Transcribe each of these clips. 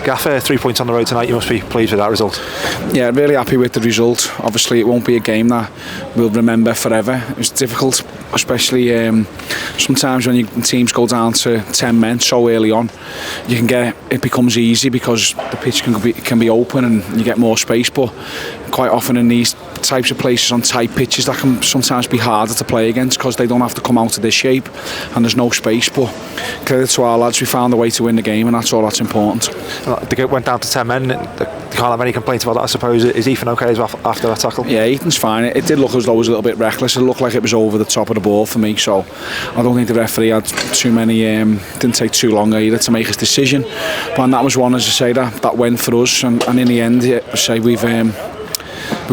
Gaffer, 3 points on the road tonight. You must be pleased with that result. Yeah, really happy with the result. Obviously, it won't be a game that we'll remember forever. It was difficult, especially sometimes when teams go down to 10 men so early on. It becomes easy because the pitch can be open and you get more space. But quite often in these types of places on tight pitches, that can sometimes be harder to play against because they don't have to come out of this shape and there's no space. But credit to our lads, we found a way to win the game, and that's all that's important. They went down to 10 men. They can't have any complaints about that, I suppose. Is Ethan okay as well after that tackle? Yeah, Ethan's fine. It did look as though it was a little bit reckless. It looked like it was over the top of the ball for me, so I don't think the referee had too many didn't take too long either to make his decision. But that was one, as I say, that went for us, and in the end, I say we've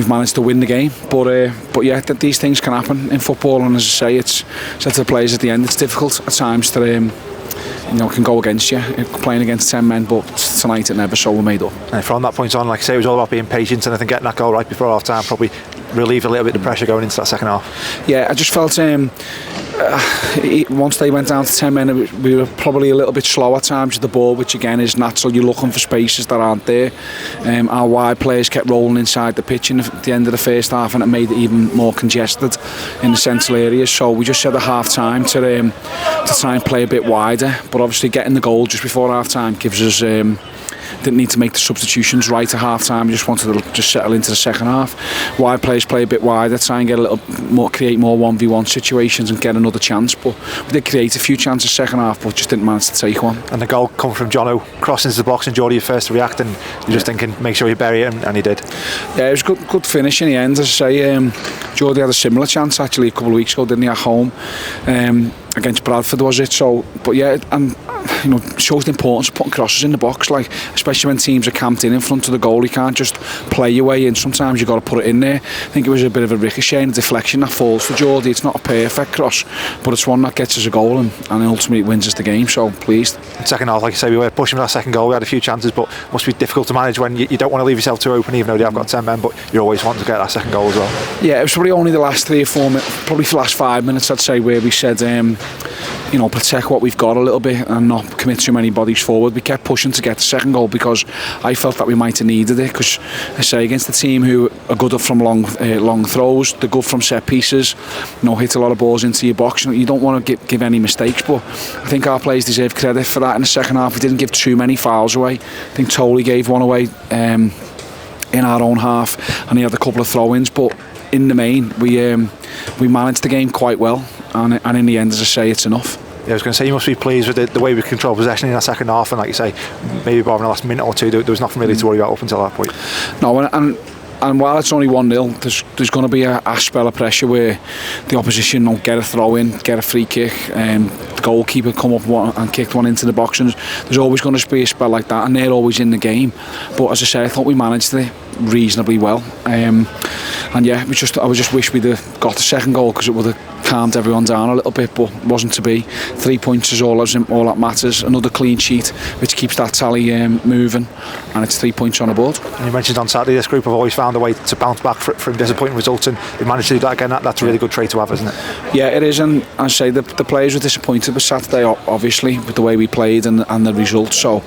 managed to win the game, but yeah, these things can happen in football, and as I say, it's said to the players at the end, it's difficult at times to can go against you playing against 10 men, but tonight it never, so we made up. And from that point on, like I say, it was all about being patient, and I think getting that goal right before half time probably relieved a little bit the pressure going into that second half. Yeah, I just felt once they went down to 10 men, we were probably a little bit slow at times with the ball, which again is natural. You're looking for spaces that aren't there. Our wide players kept rolling inside the pitch at the end of the first half, and it made it even more congested in the central areas. So we just said at half time to try and play a bit wider, but obviously getting the goal just before half time gives us didn't need to make the substitutions right at half time. We just wanted to just settle into the second half. Wide players play a bit wider, try and get a little more, create more 1v1 situations and get another chance. But we did create a few chances second half, but just didn't manage to take one. And the goal come from Jono crossing into the box, and Geordie first to react, and you're just thinking, make sure you bury it, and he did. Yeah, it was good finish in the end. As I say, Geordie had a similar chance actually a couple of weeks ago, didn't he, at home against Bradford, was it? So, but yeah, and shows the importance of putting crosses in the box, like especially when teams are camped in front of the goal. You can't just play your way in. Sometimes you've got to put it in there. I think it was a bit of a ricochet and a deflection that falls for Geordie. It's not a perfect cross, but it's one that gets us a goal and ultimately wins us the game. So pleased. Second half, like I say, we were pushing for that second goal. We had a few chances, but must be difficult to manage when you don't want to leave yourself too open, even though they have got 10 men, but you always want to get that second goal as well. Yeah, it was probably only the last 3 or 4 minutes, probably the last 5 minutes, I'd say, where we said protect what we've got a little bit and not commit too many bodies forward. We kept pushing to get the second goal because I felt that we might have needed it, because I say against the team who are good from long throws, they're good from set pieces, hit a lot of balls into your box. You don't want to give any mistakes, but I think our players deserve credit for that in the second half. We didn't give too many fouls away. I think Tolley gave one away in our own half, and he had a couple of throw-ins, but in the main we managed the game quite well, and in the end, as I say, it's enough. Yeah, I was going to say, you must be pleased with the way we controlled possession in that second half, and like you say, maybe about in the last minute or two there was nothing really to worry about up until that point. No, and while it's only 1-0, there's going to be a spell of pressure where the opposition will get a throw in, get a free kick, and the goalkeeper come up and kicked one into the box, and there's always going to be a spell like that, and they're always in the game. But as I say, I thought we managed it reasonably well, and yeah, I just wish we'd have got the second goal, because it would have calmed everyone down a little bit, but it wasn't to be. 3 points is all that matters. Another clean sheet which keeps that tally moving, and it's 3 points on the board. And you mentioned on Saturday this group have always found a way to bounce back from disappointing results, and they managed to do that again. That's a really good trait to have, isn't it? Yeah, it is, and I say the players were disappointed with Saturday, obviously, with the way we played and the results. So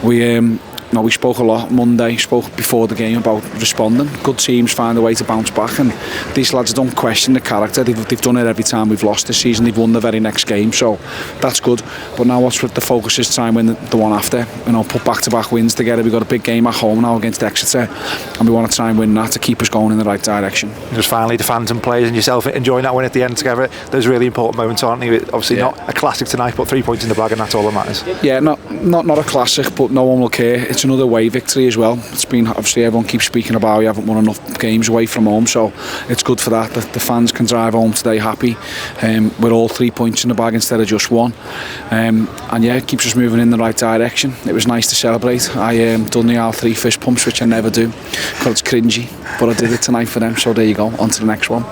we spoke a lot Monday, spoke before the game about responding. Good teams find a way to bounce back, and these lads don't question the character. They've done it every time we've lost this season. They've won the very next game, so that's good. But now what's the focus is try and win the one after. Put back-to-back wins together. We've got a big game at home now against Exeter, and we want to try and win that to keep us going in the right direction. Just finally, the fans and players and yourself enjoying that win at the end together. Those really important moments, aren't they? Obviously not a classic tonight, but 3 points in the bag, and that's all that matters. Yeah, not a classic, but no one will care. It's another away victory as well. It's been, obviously everyone keeps speaking about you haven't won enough games away from home, so it's good for that. The fans can drive home today happy. We're all 3 points in the bag instead of just one, and yeah, it keeps us moving in the right direction. It was nice to celebrate. I done the R3 fist pumps, which I never do because it's cringy, but I did it tonight for them, so there you go, on to the next one.